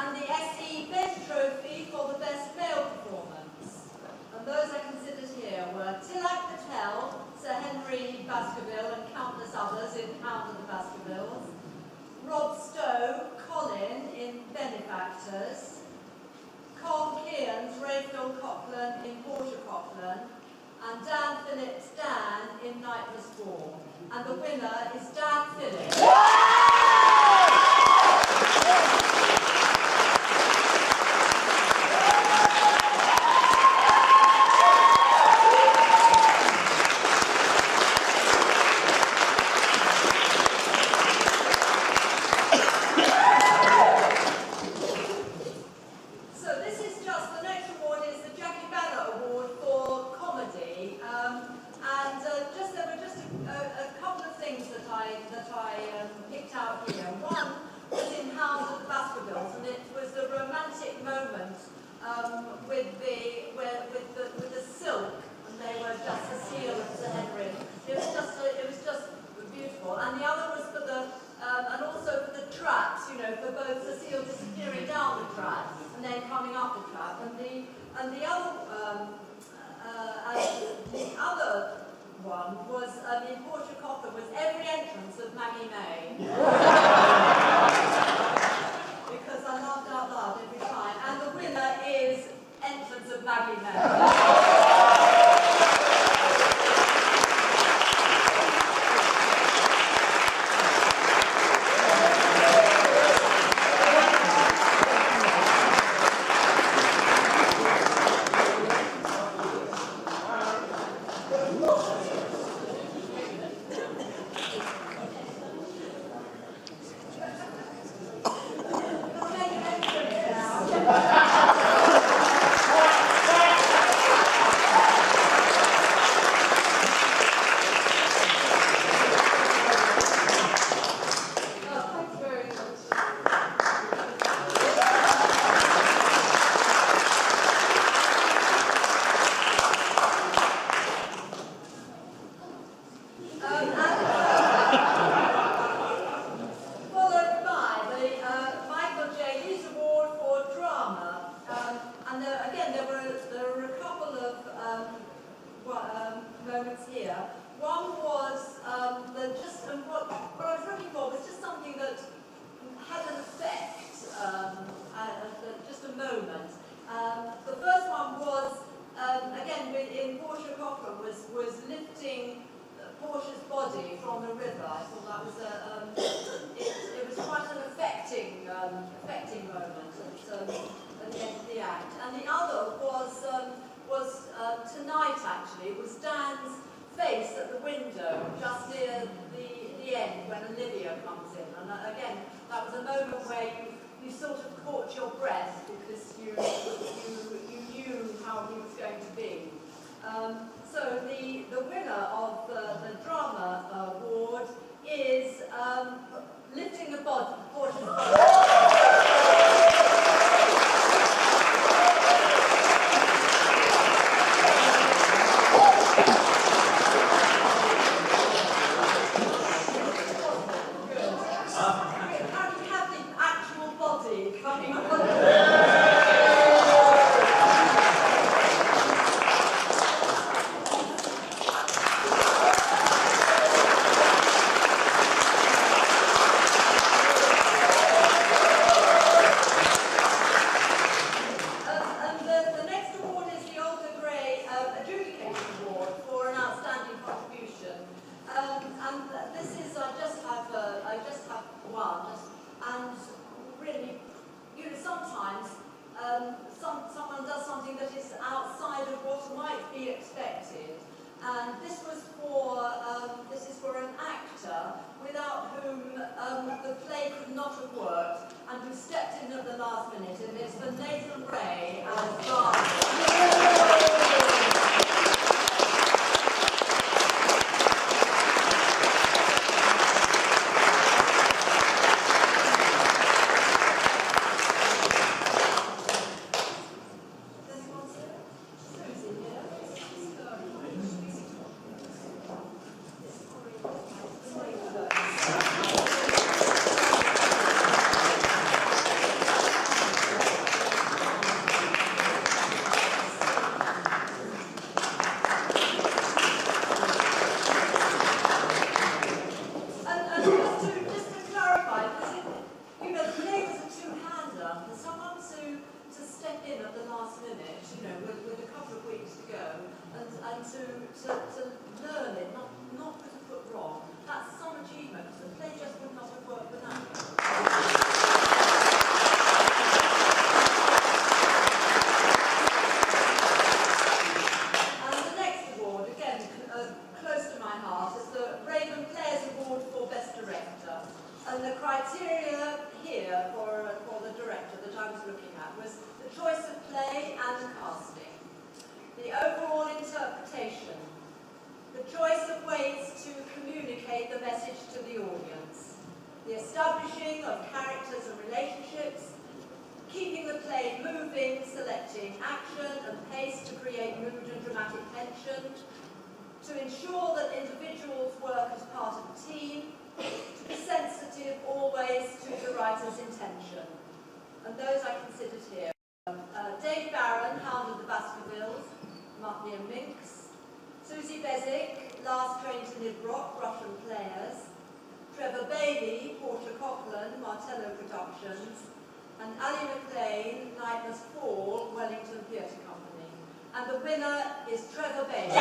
and the SE Best Trophy for the Best Male Performance. And those I considered here were Tilak Patel, Sir Henry Baskerville, and countless others in Count of the Baskervilles, Rob Stowe, Colin in Benefactors, Cole Kearns, Rayfield Cochran in Portia Cochran, and Dan Phillips, Dan in Night Was Born. And the winner is Dan Phillips. With the silk, and they were just a seal of Sir Henry. It was just beautiful. And the other was for the and also for the traps, you know, for both the seal disappearing down the trap and then coming up the trap. And the other one was in Portia Cochran was every entrance of Maggie May. Because I laughed out loud every time. And the winner is entrance of Maggie May. Moments here. One was what I was looking for was just something that had an effect, just a moment. The first one was again in Portia Cochran was lifting Portia's body from the river. I thought that was it was quite an affecting moment at the end of the act. And the other was tonight actually. It was Dan's face at the window just near the end when Olivia comes in. And again, that was a moment where you sort of caught your breath because you knew how he was going to be. So the winner of the drama award is lifting the body. Someone does something that is outside of what might be expected, and this is for an actor without whom the play could not have worked, and who stepped in at the last minute, and it's for Nathan Ray as Barney. achievement. The play just would not have worked without it. And the next award, again, close to my heart, is the Raven Players Award for Best Director. And the criteria here for the director that I was looking at was the choice of play and the casting, the overall interpretation, the choice of ways to communicate the message to the audience, the establishing of characters and relationships, keeping the play moving, selecting action and pace to create mood and dramatic tension, to ensure that individuals work as part of a team, to be sensitive always to the writer's intention. And those I considered here. Dave Barron, Hound of the Baskervilles, Muttley and Minx. Susie Bezic, Last Train to Nibrock, Russian Players. Trevor Bailey, Portia Coughlin, Martello Productions. And Ali McLean, Night Must Fall, Wellington Theatre Company. And the winner is Trevor Bailey.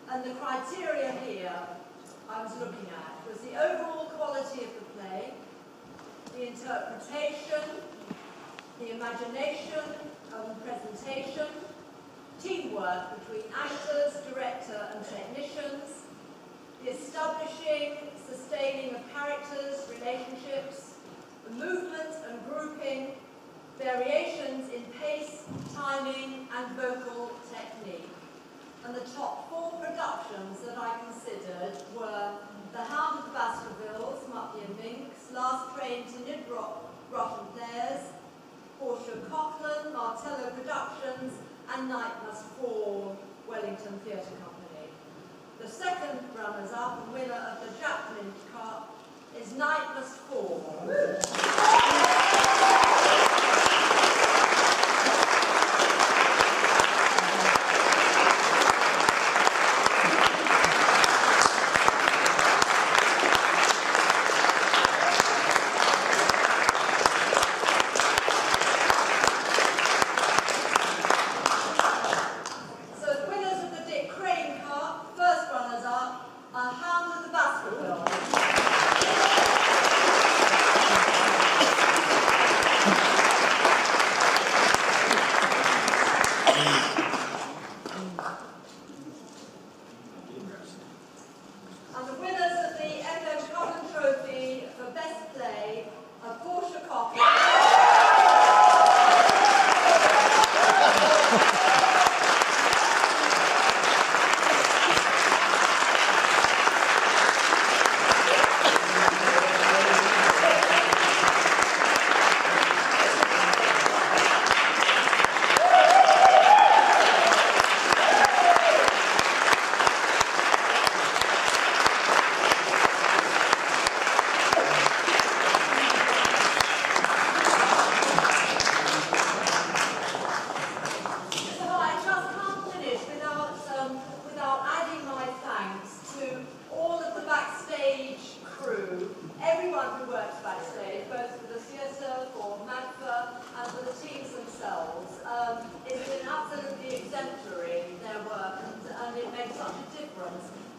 And the criteria here I was looking at was the overall quality of the play, the interpretation, the imagination and presentation, teamwork between actors, director and technicians, the establishing, sustaining of characters, relationships, the movement and grouping, variations in pace, timing and vocal technique. And the top 4 productions that I considered were The Hound of the Baskervilles, Muttley and Minx, Last Train to Nibrock, Russian Players, Portia Coughlin, Martello Productions, and Night Must Fall, Wellington Theatre Company. The second runners-up and winner of the Jack Lynch Cup is Night Must Fall.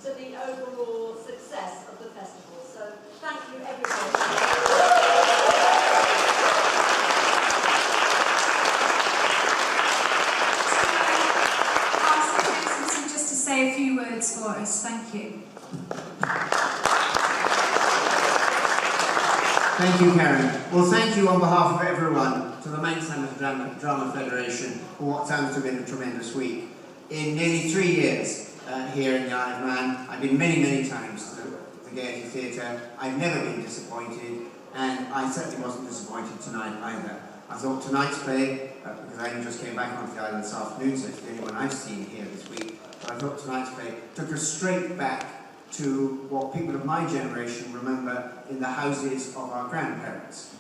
To the overall success of the festival. So thank you everybody. Just to say a few words for us. Thank you. Thank you, Karen. Well, thank you on behalf of everyone to the Manx Drama Federation for what sounds to have been a tremendous week. In nearly 3 years here in the Isle of Man, I've been many, many times to the Gaiety Theatre. I've never been disappointed, and I certainly wasn't disappointed tonight either. I thought tonight's play, because I only just came back onto the island this afternoon, so it's the only one I've seen here this week, but I thought tonight's play took us straight back to what people of my generation remember in the houses of our grandparents.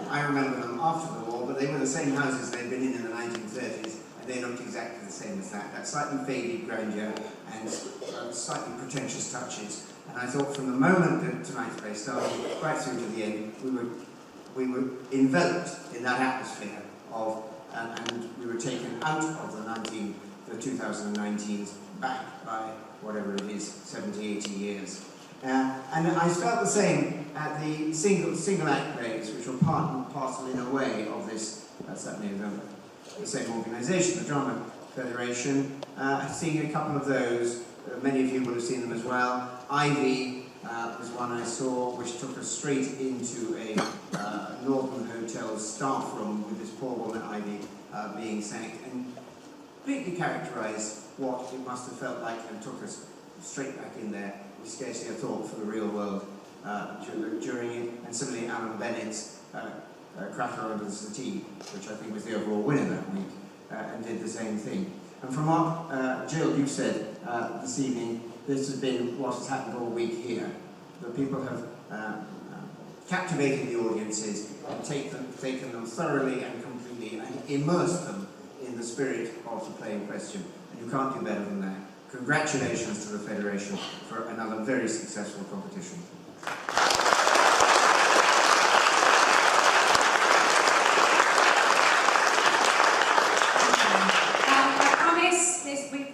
I remember them after the war, but they were the same houses they'd been in the 1930s, and they looked exactly the same as that slightly faded grandeur and slightly pretentious touches. And I thought from the moment that tonight's play started, right through to the end, we were enveloped in that atmosphere of, and we were taken out of the 2019s back by whatever it is, 70, 80 years. And I felt the same at the single act plays, which were part and parcel in a way of this, certainly the same organisation, the Drama Federation. Seeing a couple of those, many of you will have seen them as well. Ivy was one I saw, which took us straight into a Northern Hotel staff room with this poor woman Ivy being sank, and completely characterised what it must have felt like and took us straight back in there. We scarcely a thought for the real world during it. And similarly, Alan Bennett's Cracker Under the Settee, which I think was the overall winner that week, and did the same thing. And from what Jill, you said this evening, this has been what has happened all week here. The people have captivated the audiences and taken them thoroughly and completely and immersed them in the spirit of the play in question. And you can't do better than that. Congratulations to the Federation for another very successful competition. I promise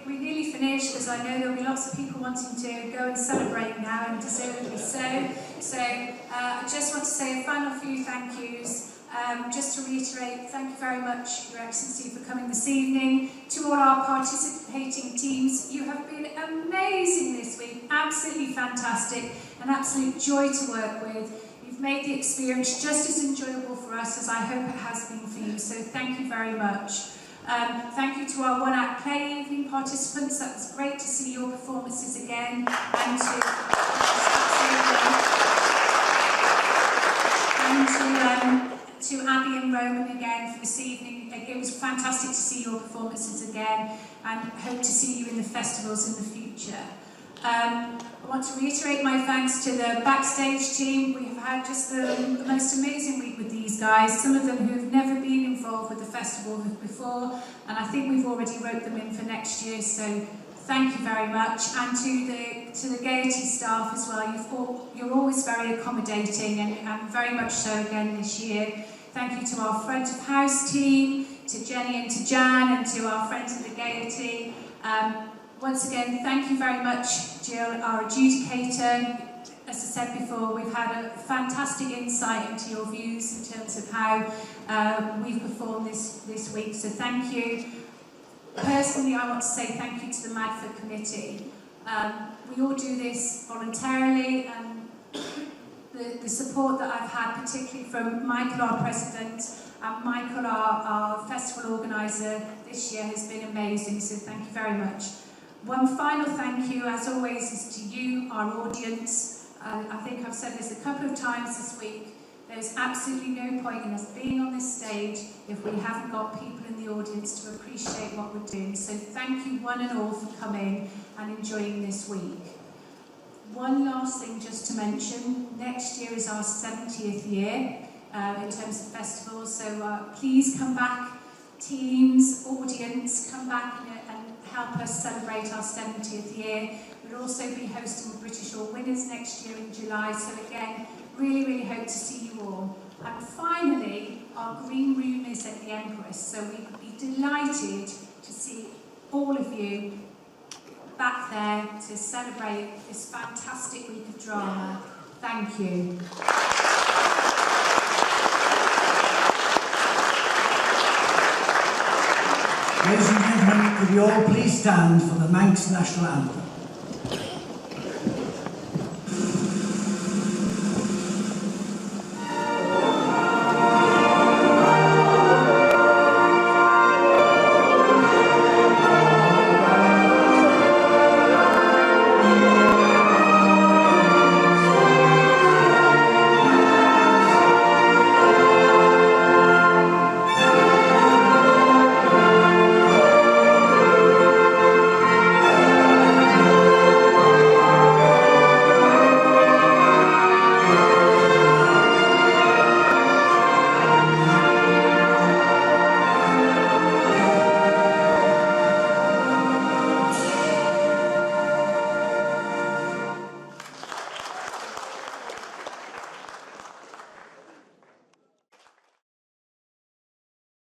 we nearly finished, because I know there'll be lots of people wanting to go and celebrate now, and deservedly so. So I just want to say a final few thank yous. Just to reiterate, thank you very much, Your Excellency, for coming this evening. To all our participating teams, you have been amazing this week, absolutely fantastic, an absolute joy to work with. You've made the experience just as enjoyable for us as I hope it has been for you, so thank you very much. Thank you to our one-act play evening participants. That was great to see your performances again, and to Abby and Roman again for this evening. It was fantastic to see your performances again, and hope to see you in the festivals in the future. I want to reiterate my thanks to the backstage team. We have had just the most amazing week with these guys, some of them who have never been involved with the festival before, and I think we've already wrote them in for next year, so thank you very much. And to the Gaiety staff as well, you're always very accommodating, and very much so again this year. Thank you to our front of house team, to Jenny and to Jan, and to our friends at the Gaiety. Once again, thank you very much, Jill, our adjudicator. As I said before, we've had a fantastic insight into your views in terms of how we've performed this week, so thank you. Personally, I want to say thank you to the MADF committee. We all do this voluntarily, and the support that I've had, particularly from Michael, our president, and Michael, our festival organiser this year, has been amazing, so thank you very much. One final thank you, as always, is to you, our audience. I think I've said this a couple of times this week. There's absolutely no point in us being on this stage if we haven't got people in the audience to appreciate what we're doing. So thank you one and all for coming and enjoying this week. One last thing just to mention, next year is our 70th year in terms of festivals, so please come back, teams, audience, come back and help us celebrate our 70th year. We'll also be hosting the British All Winners next year in July, so again, really hope to see you all. And finally, our green room is at the Empress, so we would be delighted to see all of you back there to celebrate this fantastic week of drama. Thank you. Ladies and gentlemen, could you all please stand for the Manx National Anthem?